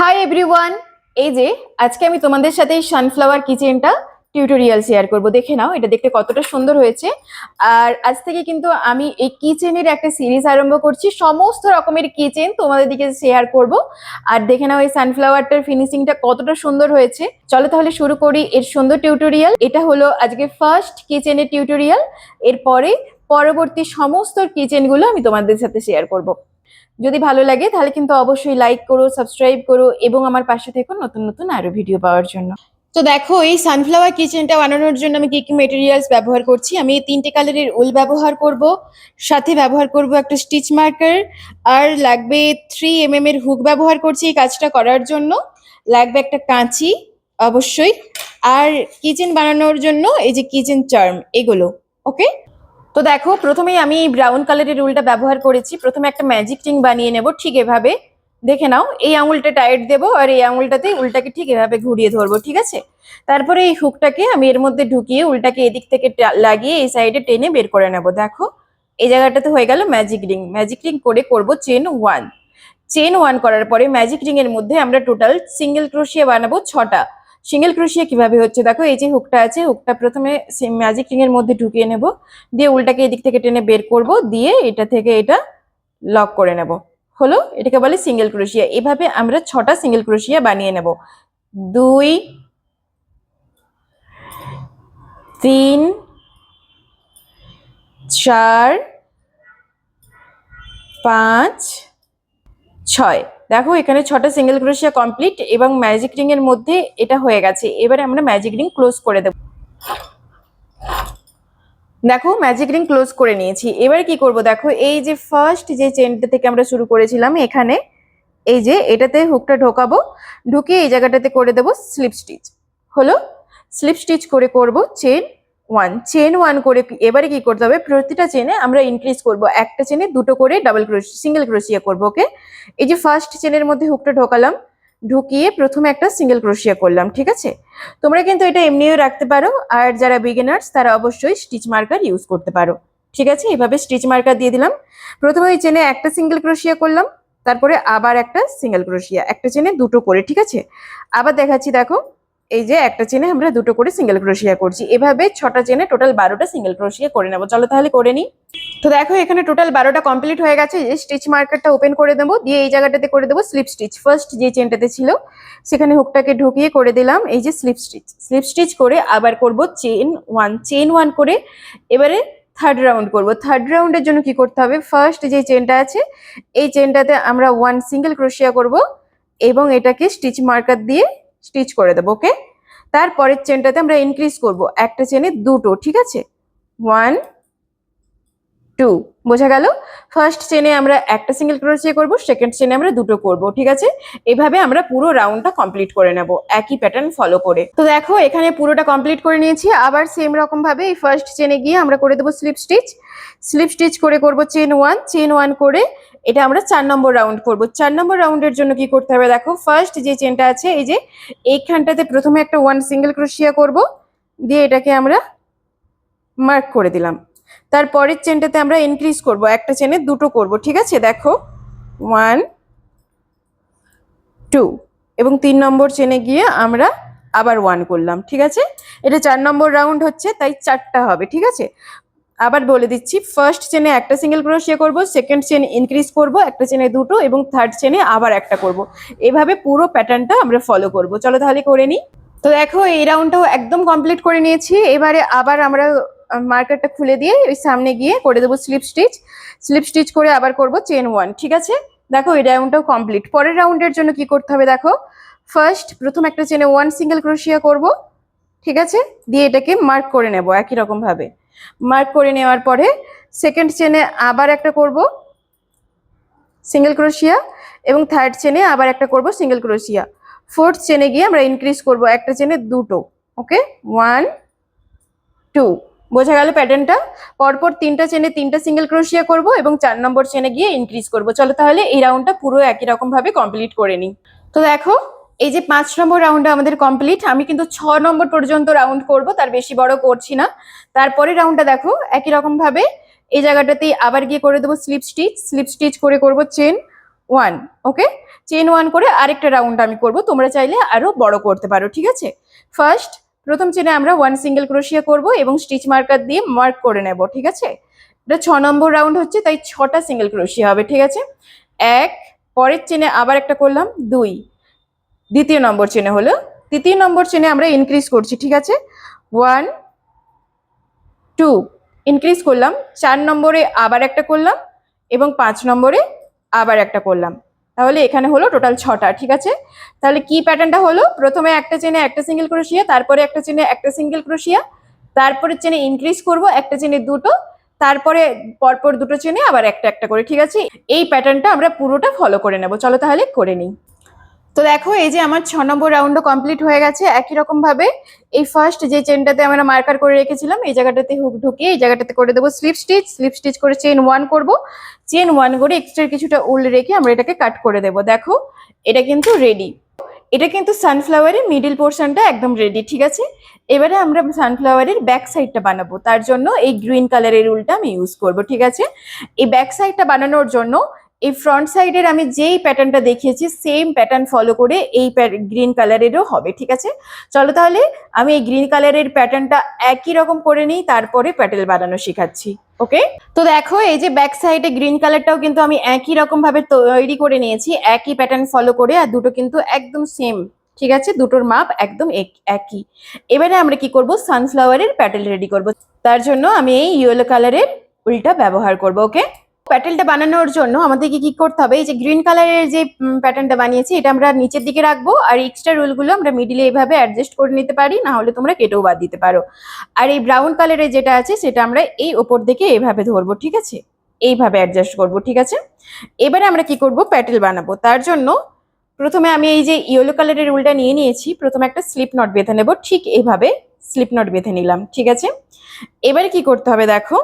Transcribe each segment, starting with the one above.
Hi everyone, এই যে আজকে আমি তোমাদের সাথে এই সানফ্লাওয়ার কিচেনটা টিউটোরিয়াল শেয়ার করব। দেখে নাও এটা দেখতে কতটা সুন্দর হয়েছে। আর আজ থেকে কিন্তু আমি এই কিচেনের একটা সিরিজ আরম্ভ করছি, সমস্ত রকমের কিচেন তোমাদের দিকে শেয়ার করব। আর দেখে নাও এই সানফ্লাওয়ারটার ফিনিশিংটা কতটা সুন্দর হয়েছে। চলো তাহলে শুরু করি এর সুন্দর টিউটোরিয়াল। এটা হলো আজকে ফার্স্ট কিচেনের টিউটোরিয়াল। এরপরে পরবর্তী সমস্ত কিচেনগুলো আমি তোমাদের সাথে শেয়ার করব। যদি ভালো লাগে তাহলে কিন্তু অবশ্যই লাইক করো, সাবস্ক্রাইব করো এবং আমার পাশে থেকো নতুন নতুন আরো ভিডিও পাওয়ার জন্য। তো দেখো এই সানফ্লাওয়ার কিচেনটা বানানোর জন্য আমি কি কি মেটেরিয়ালস ব্যবহার করছি। আমি এই তিনটে কালারের উল ব্যবহার করব, সাথে ব্যবহার করব একটা স্টিচ মার্কার, আর লাগবে 3 mm এর হুক ব্যবহার করছি এই কাজটা করার জন্য। লাগবে একটা কাঁচি অবশ্যই, আর কিচেন বানানোর জন্য এই যে কিচেন চার্ম এগুলো। ওকে, তো দেখো প্রথমেই আমি ব্রাউন কালারের উলটা ব্যবহার করেছি। প্রথমে একটা ম্যাজিক রিং বানিয়ে নেব ঠিক এভাবে। দেখে নাও এই আঙুলটা টাইট দেবো আর এই আঙুলটাতে উলটাকে ঠিক এভাবে ঘুরিয়ে ধরবো, ঠিক আছে। তারপরে এই হুকটাকে আমি এর মধ্যে ঢুকিয়ে উলটাকে এদিক থেকে লাগিয়ে এই সাইডে টেনে বের করে নেব। দেখো এই জায়গাটাতে হয়ে গেল ম্যাজিক রিং। ম্যাজিক রিং করে করব চেন 1। চেন 1 করার পরে ম্যাজিক রিং এর মধ্যে আমরা টোটাল সিঙ্গেল ক্রোশিয়া বানাবো 6টা। সিঙ্গেল ক্রোশিয়া কিভাবে হচ্ছে দেখো, এই যে হুকটা আছে, হুকটা প্রথমে ম্যাজিক রিং এর মধ্যে ঢুকিয়ে নেব, দিয়ে উল্টাকে এদিক থেকে টেনে বের করব, দিয়ে এটা থেকে এটা লক করে নেব। হলো, এটাকে বলে সিঙ্গেল ক্রোশিয়া। এভাবে আমরা 6টা সিঙ্গেল ক্রোশিয়া বানিয়ে নেব। 2, 3, 4, 5, 6। দেখো এখানে 6টা সিঙ্গেল ক্রোশিয়া কমপ্লিট এবং ম্যাজিক রিং এর মধ্যে এটা হয়ে গেছে। এবারে আমরা ম্যাজিক রিং ক্লোজ করে দেব। দেখো ম্যাজিক রিং ক্লোজ করে নিয়েছি। এবারে কি করব দেখো, এই যে ফার্স্ট যে চেনটা থেকে আমরা শুরু করেছিলাম এখানে এই যে এটাতে হুকটা ঢোকাবো, ঢুকিয়ে এই জায়গাটাতে করে দেব স্লিপ স্টিচ। হলো, স্লিপ স্টিচ করে করব চেন 1। চেন 1 করে এবারে কি করতে হবে, প্রতিটা চেনে আমরা ইনক্রিজ করব, একটা চেনে দুটো করে ডাবল ক্রোশিয়া সিঙ্গেল ক্রোশিয়া করব। ওকে, এই যে ফার্স্ট চেনের মধ্যে হুকটা ঢোকালাম, ঢুকিয়ে প্রথমে একটা সিঙ্গেল ক্রোশিয়া করলাম, ঠিক আছে। তোমরা কিন্তু এটা এমনিও রাখতে পারো, আর যারা বিগিনার্স তারা অবশ্যই স্টিচ মার্কার ইউজ করতে পারো, ঠিক আছে। এভাবে স্টিচ মার্কার দিয়ে দিলাম। প্রথমে ওই চেনে একটা সিঙ্গেল ক্রোশিয়া করলাম, তারপরে আবার একটা সিঙ্গেল ক্রোশিয়া, একটা চেনে দুটো করে, ঠিক আছে। আবার দেখাচ্ছি দেখো, এই যে একটা চেনে আমরা দুটো করে সিঙ্গেল ক্রোশিয়া করছি। এভাবে 6টা চেনে টোটাল 12টা সিঙ্গেল ক্রোশিয়া করে নেবো। চলো তাহলে করে নিই। তো দেখো এখানে টোটাল 12টা কমপ্লিট হয়ে গেছে। এই স্টিচ মার্কারটা ওপেন করে দেবো, দিয়ে এই জায়গাটাতে করে দেবো স্লিপ স্টিচ। ফার্স্ট যে চেনটাতে ছিল সেখানে হুকটাকে ঢুকিয়ে করে দিলাম এই যে স্লিপ স্টিচ। স্লিপ স্টিচ করে আবার করব চেন 1। চেন 1 করে এবারে থার্ড রাউন্ড করব। থার্ড রাউন্ডের জন্য কি করতে হবে, ফার্স্ট যে চেনটা আছে এই চেনটাতে আমরা 1 সিঙ্গেল ক্রোশিয়া করব এবং এটাকে স্টিচ মার্কার দিয়ে স্টিচ করে দেবো। ওকে, তারপরের চেনটাতে আমরা ইনক্রিজ করব, একটা চেনে দুটো, ঠিক আছে। 1, 2, বোঝা গেল। ফার্স্ট চেনে আমরা একটা সিঙ্গেল ক্রোশিয়া করব, সেকেন্ড চেনে আমরা দুটো করব, ঠিক আছে। এভাবে আমরা পুরো রাউন্ডটা কমপ্লিট করে নেব একই প্যাটার্ন ফলো করে। তো দেখো এখানে পুরোটা কমপ্লিট করে নিয়েছি। আবার সেম রকম ভাবে এই ফার্স্ট চেনে গিয়ে আমরা করে দেবো স্লিপ স্টিচ। স্লিপ স্টিচ করে করব চেন 1। চেন 1 করে এটা আমরা 4 নম্বর রাউন্ড করব। 4 নম্বর রাউন্ডের জন্য কি করতে হবে দেখো, ফার্স্ট যে চেনটা আছে এই যে এইখানটাতে প্রথমে একটা 1 সিঙ্গেল ক্রোশিয়া করব, দিয়ে এটাকে আমরা মার্ক করে দিলাম। তারপরের চেনটাতে আমরা ইনক্রিজ করব, একটা চেনে দুটো করব, ঠিক আছে। দেখো 1, 2 এবং 3 নম্বর চেনে গিয়ে আমরা আবার 1 করলাম, ঠিক আছে। এটা 4 নম্বর রাউন্ড হচ্ছে, তাই 4টা হবে, ঠিক আছে। আবার বলে দিচ্ছি, ফার্স্ট চেনে একটা সিঙ্গেল ক্রোশিয়া করব, সেকেন্ড চেন ইনক্রিজ করব, একটা চেনে দুটো এবং থার্ড চেনে আবার একটা করব। এভাবে পুরো প্যাটার্নটা আমরা ফলো করব। চলো তাহলে করে নিই। তো দেখো এই রাউন্ডটাও একদম কমপ্লিট করে নিয়েছি। এবারে আবার আমরা মার্কারটা খুলে দিয়ে ওই সামনে গিয়ে করে দেবো স্লিপ স্টিচ। স্লিপ স্টিচ করে আবার করব চেন 1, ঠিক আছে। দেখো এই রাউন্ডটাও কমপ্লিট। পরের রাউন্ডের জন্য কি করতে হবে দেখো, ফার্স্ট প্রথম একটা চেনে 1 সিঙ্গেল ক্রোশিয়া করব, ঠিক আছে, দিয়ে এটাকে মার্ক করে নেব একই রকম ভাবে। মার্ক করে নেওয়ার পরে সেকেন্ড চেনে আবার একটা করব সিঙ্গেল ক্রোশিয়া এবং থার্ড চেনে আবার একটা করব সিঙ্গেল ক্রোশিয়া। ফোর্থ চেনে গিয়ে আমরা ইনক্রিজ করব, একটা চেনে দুটো। ওকে, 1, 2, বোঝা গেল প্যাটার্নটা। পরপর 3টা চেনে 3টা সিঙ্গেল ক্রোশিয়া করব এবং 4 নম্বর চেনে গিয়ে ইনক্রিজ করব। চলো তাহলে এই রাউন্ডটা পুরো একই রকম ভাবে কমপ্লিট করে নিই। তো দেখো এই যে 5 নম্বর রাউন্ডটা আমাদের কমপ্লিট। আমি কিন্তু 6 নম্বর পর্যন্ত রাউন্ড করব, তার বেশি বড় করছি না। তারপরে রাউন্ডটা দেখো একই রকম ভাবে এই জায়গাটাতেই আবার গিয়ে করে দেবো স্লিপ স্টিচ। স্লিপ স্টিচ করে করব চেন ওয়ান। ওকে, চেন ওয়ান করে আরেকটা রাউন্ড আমি করব, তোমরা চাইলে আরো বড় করতে পারো, ঠিক আছে। ফার্স্ট প্রথম চেনে আমরা 1 সিঙ্গেল ক্রোশিয়া করব এবং স্টিচ মার্কার দিয়ে মার্ক করে নেব, ঠিক আছে। এটা 6 নম্বর রাউন্ড হচ্ছে, তাই 6টা সিঙ্গেল ক্রোশিয়া হবে, ঠিক আছে। এক, পরের চেনে আবার একটা করলাম, 2, দ্বিতীয় নম্বর চেনে হলো, তৃতীয় নম্বর চেনে আমরা ইনক্রিজ করছি, ঠিক আছে। 1 2 ইনক্রিজ করলাম, 4 নম্বরে আবার একটা করলাম এবং 5 নম্বরে আবার একটা করলাম, তাহলে এখানে হলো টোটাল 6টা, ঠিক আছে। তাহলে কি প্যাটার্নটা হলো, প্রথমে একটা চেনে একটা সিঙ্গেল ক্রোশিয়া, তারপরে একটা চেনে একটা সিঙ্গেল ক্রোশিয়া, তারপরে চেনে ইনক্রিজ করব, একটা চেনে দুটো, তারপরে পরপর দুটো চেনে আবার একটা একটা করে, ঠিক আছে। এই প্যাটার্নটা আমরা পুরোটা ফলো করে নেব, চলো তাহলে করে নিই। তো দেখো এই যে আমার 6 নম্বর রাউন্ডও কমপ্লিট হয়ে গেছে। একই রকম ভাবে এই ফার্স্ট যে চেনটাতে আমরা মার্কার করে রেখেছিলাম এই জায়গাটাতে হুক ঢুকিয়ে এই জায়গাটাতে করে দেবো স্লিপ স্টিচ করে চেন ওয়ান করব, চেন ওয়ান করে এক্সট্রা কিছুটা উল রেখে আমরা এটাকে কাট করে দেব। দেখো এটা কিন্তু রেডি, এটা কিন্তু সানফ্লাওয়ারের মিডিল পোর্শনটা একদম রেডি, ঠিক আছে। এবারে আমরা সানফ্লাওয়ারের ব্যাক সাইডটা বানাবো, তার জন্য এই গ্রিন কালারের উলটা আমি ইউজ করব, ঠিক আছে। এই ব্যাক সাইডটা বানানোর জন্য এই ফ্রন্ট সাইডের আমি যেই প্যাটার্নটা দেখিয়েছি সেম প্যাটার্ন ফলো করে এই গ্রিন কালারেরও হবে, ঠিক আছে। চলো তাহলে আমি এই গ্রিন কালারের প্যাটার্নটা একই রকম করে নিই, তারপরে প্যাটেল বানানো শেখাচ্ছি। ওকে, তো দেখো এই যে ব্যাক সাইডে গ্রিন কালারটাও কিন্তু আমি একই রকম ভাবে তৈরি করে নিয়েছি, একই প্যাটার্ন ফলো করে, আর দুটো কিন্তু একদম সেম, ঠিক আছে, দুটোর মাপ একদম একই। এবারে আমরা কি করব, সানফ্লাওয়ারের প্যাটেল রেডি করব, তার জন্য আমি এই ইয়েলো কালারের উলটা ব্যবহার করব। ওকে, প্যাটেলটা বানানোর জন্য আমাদেরকে কি করতে হবে, এই যে গ্রিন কালারের যে প্যাটার্নটা বানিয়েছি এটা আমরা নিচের দিকে রাখবো, আর এক্সট্রা রুলগুলো আমরা মিডিলে এইভাবে অ্যাডজাস্ট করে নিতে পারি, না হলে তোমরা কেটেও বাদ দিতে পারো। আর এই ব্রাউন কালারের যেটা আছে সেটা আমরা এই ওপর দিকে এইভাবে ধরবো, ঠিক আছে, এইভাবে অ্যাডজাস্ট করব, ঠিক আছে। এবারে আমরা কি করব, প্যাটেল বানাবো, তার জন্য প্রথমে আমি এই যে ইয়েলো কালারের উলটা নিয়ে নিয়েছি, প্রথমে একটা স্লিপ নট বেঁধে নেব, ঠিক এইভাবে স্লিপ নট বেঁধে নিলাম, ঠিক আছে। এবারে কি করতে হবে, দেখো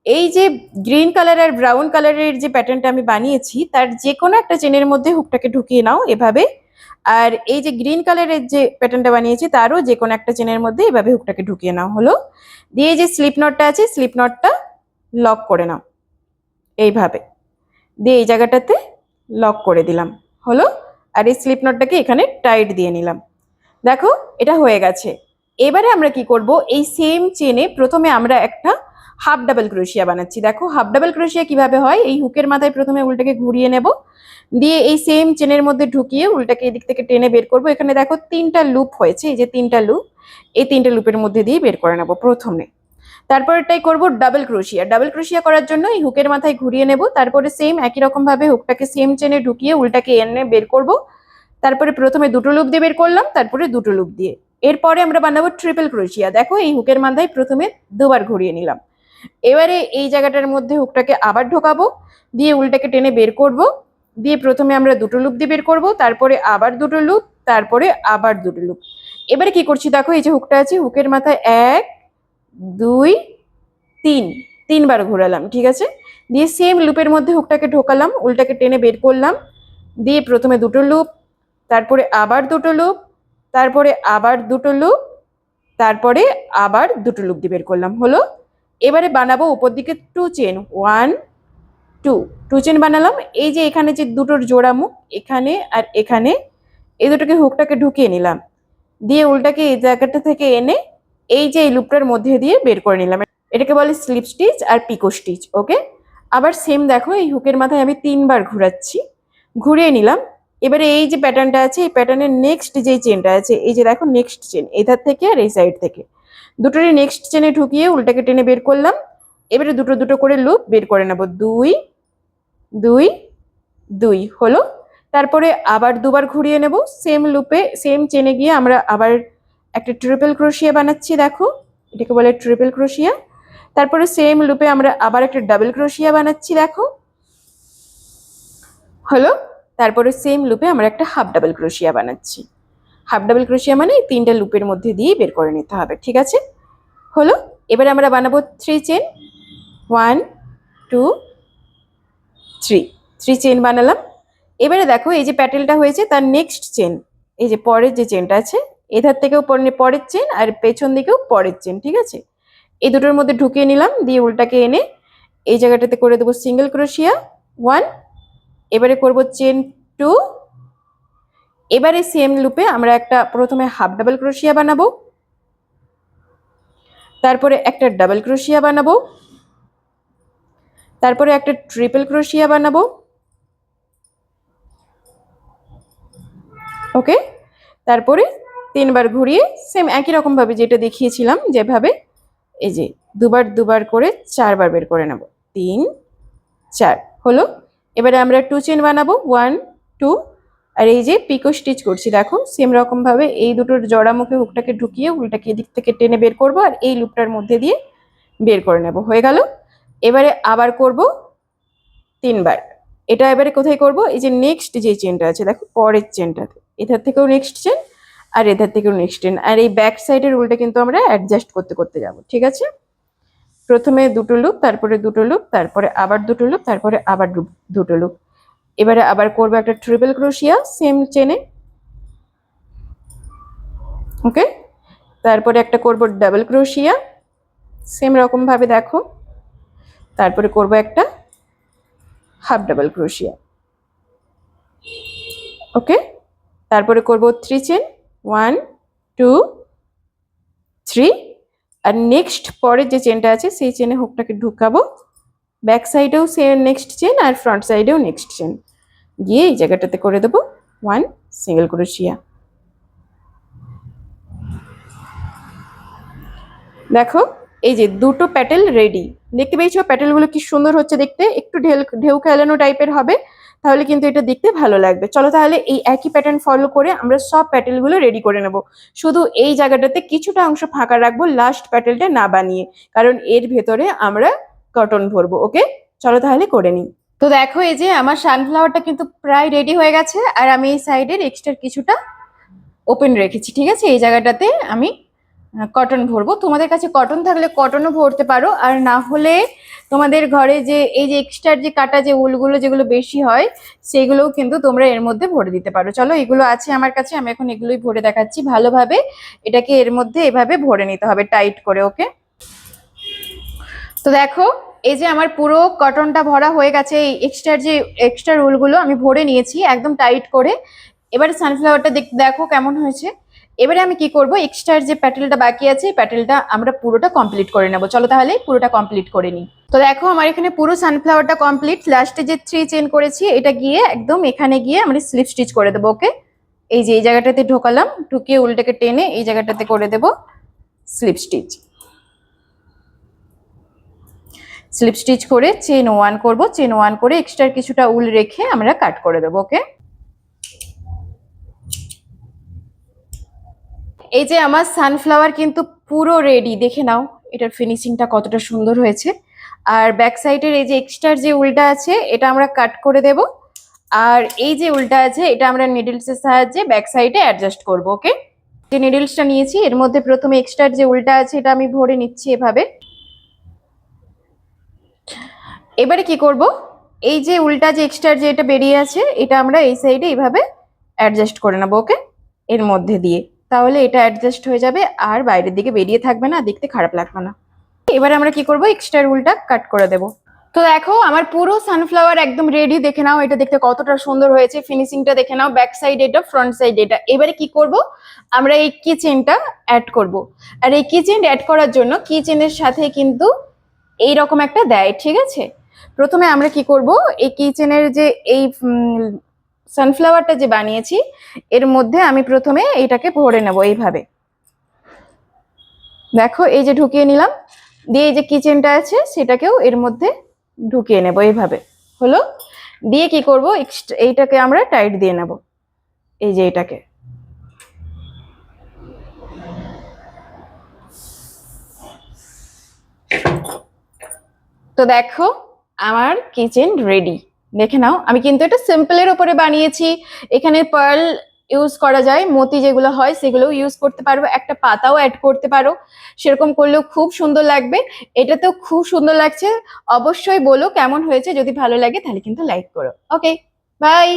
এই যে গ্রিন কালার আর ব্রাউন কালারের যে প্যাটার্নটা আমি বানিয়েছি তার যে কোনো একটা চেনের মধ্যে হুকটাকে ঢুকিয়ে নাও এভাবে, আর এই যে গ্রিন কালারের যে প্যাটার্নটা বানিয়েছি তারও যে কোনো একটা চেনের মধ্যে এভাবে হুকটাকে ঢুকিয়ে নাও, হলো। দিয়ে যে স্লিপ নটটা আছে স্লিপ নটটা লক করে নাও এইভাবে, দিয়ে এই জায়গাটাতে লক করে দিলাম, হলো। আর এই স্লিপ নটটাকে এখানে টাইট দিয়ে নিলাম, দেখো এটা হয়ে গেছে। এবারে আমরা কি করব, এই সেম চেনে প্রথমে আমরা একটা হাফ ডাবল ক্রোশিয়া বানাচ্ছি। দেখো হাফ ডাবল ক্রোশিয়া কিভাবে হয়, এই হুকের মাথায় প্রথমে উলটাকে ঘুরিয়ে নেব, দিয়ে এই সেম চেনের মধ্যে ঢুকিয়ে উলটাকে এদিক থেকে টেনে বের করব। এখানে দেখো 3টা লুপ হয়েছে, এই যে 3টা লুপ, এই 3টে লুপের মধ্যে দিয়ে বের করে নেব প্রথমে। তারপরটাই করব ডাবল ক্রোশিয়া। ডাবল ক্রোশিয়া করার জন্য এই হুকের মাথায় ঘুরিয়ে নেব, তারপরে সেম একই রকম ভাবে হুকটাকে সেম চেনে ঢুকিয়ে উলটাকে এনে বের করব। তারপরে প্রথমে দুটো লুপ দিয়ে বের করলাম, তারপরে দুটো লুপ দিয়ে, এরপরে আমরা বানাবো ট্রিপল ক্রোশিয়া। দেখো এই হুকের মাথায় প্রথমে দুবার ঘুরিয়ে নিলাম, এবারে এই জায়গাটার মধ্যে হুকটাকে আবার ঢোকাবো, দিয়ে উলটাকে টেনে বের করব, দিয়ে প্রথমে আমরা দুটো লুপ দিয়ে বের করব, তারপরে আবার দুটো লুপ, তারপরে আবার দুটো লুপ। এবারে কি করছি, দেখো এই যে হুকটা আছে হুকের মাথায় 1 2 3 3বার ঘোরালাম, ঠিক আছে। দিয়ে সেম লুপের মধ্যে হুকটাকে ঢোকালাম, উলটাকে টেনে বের করলাম, দিয়ে প্রথমে দুটো লুপ, তারপরে আবার দুটো লুপ, তারপরে আবার দুটো লুপ, তারপরে আবার দুটো লুপ দিয়ে বের করলাম, হলো। এবারে বানাবো উপর দিকে 2 চেন, 1 2 চেন বানালাম। এই যে এখানে যে দুটোর জোড়া মুখ এখানে আর এখানে, এই দুটোকে হুকটাকে ঢুকিয়ে নিলাম, দিয়ে উল্টাকে এই জায়গাটা থেকে এনে এই যে এই লুপটার মধ্যে দিয়ে বের করে নিলাম, এটাকে বলে স্লিপ স্টিচ আর পিকো স্টিচ। ওকে, আবার সেম দেখো এই হুকের মাথায় আমি 3বার ঘোরাচ্ছি, ঘুরিয়ে নিলাম। এবারে এই যে প্যাটার্নটা আছে এই প্যাটার্নের নেক্সট যে চেনটা আছে, এই যে দেখো নেক্সট চেন এধার থেকে আর এই সাইড থেকে, দুটোরই নেক্সট চেনে ঢুকিয়ে উল্টাকে টেনে বের করলাম। এবারে দুটো দুটো করে লুপ বের করে নেব, 2 2 2, হলো। তারপরে আবার দুবার ঘুরিয়ে নেব, সেম লুপে সেম চেনে গিয়ে আমরা আবার একটা ট্রিপল ক্রোশিয়া বানাচ্ছি, দেখো এটাকে বলে ট্রিপল ক্রোশিয়া। তারপরে সেম লুপে আমরা আবার একটা ডাবল ক্রোশিয়া বানাচ্ছি, দেখো, হলো। তারপরে সেম লুপে আমরা একটা হাফ ডাবল ক্রোশিয়া বানাচ্ছি। হাফ ডাবল ক্রোশিয়া মানে 3টে লুপের মধ্যে দিয়ে বের করে নিতে হবে, ঠিক আছে, হলো। এবারে আমরা বানাবো 3 চেন, 1 2 3 চেন বানালাম। এবারে দেখো এই যে প্যাটেলটা হয়েছে তার নেক্সট চেন, এই যে পরের যে চেনটা আছে এধার থেকেও পরের চেন আর পেছন দিকেও পরের চেন, ঠিক আছে। এই দুটোর মধ্যে ঢুকিয়ে নিলাম, দিয়ে উল্টাকে এনে এই জায়গাটাতে করে দেবো সিঙ্গেল ক্রোশিয়া 1 এবারে করব চেন 2। এবারে সেম লুপে আমরা একটা প্রথমে হাফ ডাবল ক্রোশিয়া বানাবো, তারপরে একটা ডাবল ক্রোশিয়া বানাবো, তারপরে একটা ট্রিপল ক্রোশিয়া বানাবো। ওকে, তারপরে 3বার ঘুরিয়ে সেম একই রকম ভাবে যেটা দেখিয়েছিলাম যেভাবে, এই যে দুবার দুবার করে 4বার বের করে নেব। 3 4 হলো। এবারে আমরা 2 চেন বানাবো, 1 2। আর এই যে পিকো স্টিচ করছি দেখো, সেম রকম ভাবে এই দুটোর জোড়া মুখে হুকটাকে ঢুকিয়ে উল্টাকে এদিক থেকে টেনে বের করব, আর এই লুপটার মধ্যে দিয়ে বের করে নেব। হয়ে গেল। এবারে আবার করব 3বার। এটা এবারে কোথায় করব, এই যে নেক্সট যে চেনটা আছে দেখো, পরের চেনটাতে, এধার থেকেও নেক্সট চেন আর এধার থেকেও নেক্সট চেন, আর এই ব্যাক সাইডের উল্টা কিন্তু আমরা অ্যাডজাস্ট করতে করতে যাব। ঠিক আছে, প্রথমে দুটো লুপ, তারপরে দুটো লুপ, তারপরে আবার দুটো লুপ, তারপরে আবার দুটো লুপ। এবারে আবার করবো একটা ট্রিপল ক্রোশিয়া সেম চেনে। ওকে, তারপরে একটা করব ডাবল ক্রোশিয়া সেম রকম ভাবে দেখো, তারপরে করব একটা হাফ ডাবল ক্রোশিয়া। ওকে, তারপরে করব 3 চেন, 1 2 3। আর নেক্সট পরের যে চেনটা আছে সেই চেনে হুকটাকে ঢুকাবো, ব্যাক সাইডেও সেম নেক্সট চেন আর ফ্রন্ট সাইডেও নেক্সট চেন, গিয়ে এই জায়গাটাতে করে দেবো 1 সিঙ্গেল ক্রোশিয়া। দেখো এই যে দুটো প্যাটেল রেডি, দেখতে পেয়েছো প্যাটেলগুলো কি সুন্দর হচ্ছে দেখতে, একটু ঢেউ খেলানো টাইপের হবে, তাহলে কিন্তু এটা দেখতে ভালো লাগবে। চলো তাহলে এই একই প্যাটার্ন ফলো করে আমরা সব প্যাটেলগুলো রেডি করে নেব। শুধু এই জায়গাটাতে কিছুটা অংশ ফাঁকা রাখবো লাস্ট প্যাটেলটা না বানিয়ে, কারণ এর ভেতরে আমরা কটন ভরবো। ওকে, চলো তাহলে করে নিই। তো দেখো এই যে আমার সানফ্লাওয়ারটা কিন্তু প্রায় রেডি হয়ে গেছে, আর আমি এই সাইডের এক্সট্রা কিছুটা ওপেন রেখেছি। ঠিক আছে, এই জায়গাটাতে আমি কটন ভরবো। তোমাদের কাছে কটন থাকলে কটনও ভরতে পারো, আর না হলে তোমাদের ঘরে যে এই যে এক্সট্রা যে কাটা যে উলগুলো যেগুলো বেশি হয় সেগুলোও কিন্তু তোমরা এর মধ্যে ভরে দিতে পারো। চলো এগুলো আছে আমার কাছে, আমি এখন এগুলোই ভরে দেখাচ্ছি। ভালোভাবে এটাকে এর মধ্যে এভাবে ভরে নিতে হবে টাইট করে। ওকে, তো দেখো এই যে আমার পুরো কটনটা ভরা হয়ে গেছে, এই এক্সট্রা রুলগুলো আমি ভরে নিয়েছি একদম টাইট করে। এবারে সানফ্লাওয়ারটা দেখো কেমন হয়েছে। এবারে আমি কি করব, এক্সট্রার যে প্যাটেলটা বাকি আছে প্যাটেলটা আমরা পুরোটা কমপ্লিট করে নেব। চলো তাহলে পুরোটা কমপ্লিট করে নিই। তো দেখো আমার এখানে পুরো সানফ্লাওয়ারটা কমপ্লিট। লাস্টে যে 3 চেন করেছি এটা গিয়ে একদম এখানে গিয়ে আমরা স্লিপ স্টিচ করে দেবো। ওকে, এই যে এই জায়গাটাতে ঢোকালাম, ঢুকিয়ে উল্টাকে টেনে এই জায়গাটাতে করে দেব স্লিপ স্টিচ। স্লিপ স্টিচ করে চেন 1 করব, চেন 1 করে এক্সট্রা কিছুটা উল রেখে আমরা কাট করে দেবো। ওকে, এই যে আমার সানফ্লাওয়ার কিন্তু পুরো রেডি, দেখে নাও এটার ফিনিশিংটা কতটা সুন্দর হয়েছে। আর ব্যাক সাইডের এই যে এক্সট্রা যে উলটা আছে এটা আমরা কাট করে দেব, আর এই যে উলটা আছে এটা আমরা নিডলসের সাহায্যে ব্যাক সাইডে অ্যাডজাস্ট করব। ওকে, যে নিডলসটা নিয়েছি এর মধ্যে প্রথমে এক্সট্রা যে উলটা আছে এটা আমি ভরে নিচ্ছি এভাবে। এবারে কি করব, এই যে উল্টা যে এক্সট্রা যে এটা বেরিয়ে আছে এটা আমরা এই সাইডে এইভাবে অ্যাডজাস্ট করে নেবো। ওকে, এর মধ্যে দিয়ে, তাহলে এটা অ্যাডজাস্ট হয়ে যাবে আর বাইরের দিকে বেরিয়ে থাকবে না, দেখতে খারাপ লাগবে না। এবারে আমরা কি করব, এক্সট্রা উলটা কাট করে দেব। তো দেখো আমার পুরো সানফ্লাওয়ার একদম রেডি, দেখে নাও এটা দেখতে কতটা সুন্দর হয়েছে, ফিনিশিংটা দেখে নাও, ব্যাক সাইড এটা, ফ্রন্ট সাইড এটা। এবারে কি করব, আমরা এই কিচেনটা অ্যাড করব। আর এই কিচেন অ্যাড করার জন্য কিচেনের সাথে কিন্তু এইরকম একটা দেয়। ঠিক আছে, প্রথমে আমরা কি করব, এই কিচেনের যে এই সানফ্লাওয়ারটা যে বানিয়েছি এর মধ্যে আমি প্রথমে এইটাকে ভরে নেব এইভাবে। দেখো এই যে ঢুকিয়ে নিলাম, দিয়ে এই যে কিচেনটা আছে সেটাকেও এর মধ্যে ঢুকিয়ে নেব এইভাবে। হলো, দিয়ে কি করব, এইটাকে আমরা টাইট দিয়ে নেব, এই যে এটাকে। তো দেখো আমার কিচেন রেডি, দেখে নাও। আমি কিন্তু এটা সিম্পলের উপরে বানিয়েছি, এখানে পার্ল ইউজ করা যায়, মতি যেগুলো হয় সেগুলোও ইউজ করতে পারো, একটা পাতাও অ্যাড করতে পারো, সেরকম করলেও খুব সুন্দর লাগবে। এটাতেও খুব সুন্দর লাগছে। অবশ্যই বলো কেমন হয়েছে, যদি ভালো লাগে তাহলে কিন্তু লাইক করো। ওকে, বাই।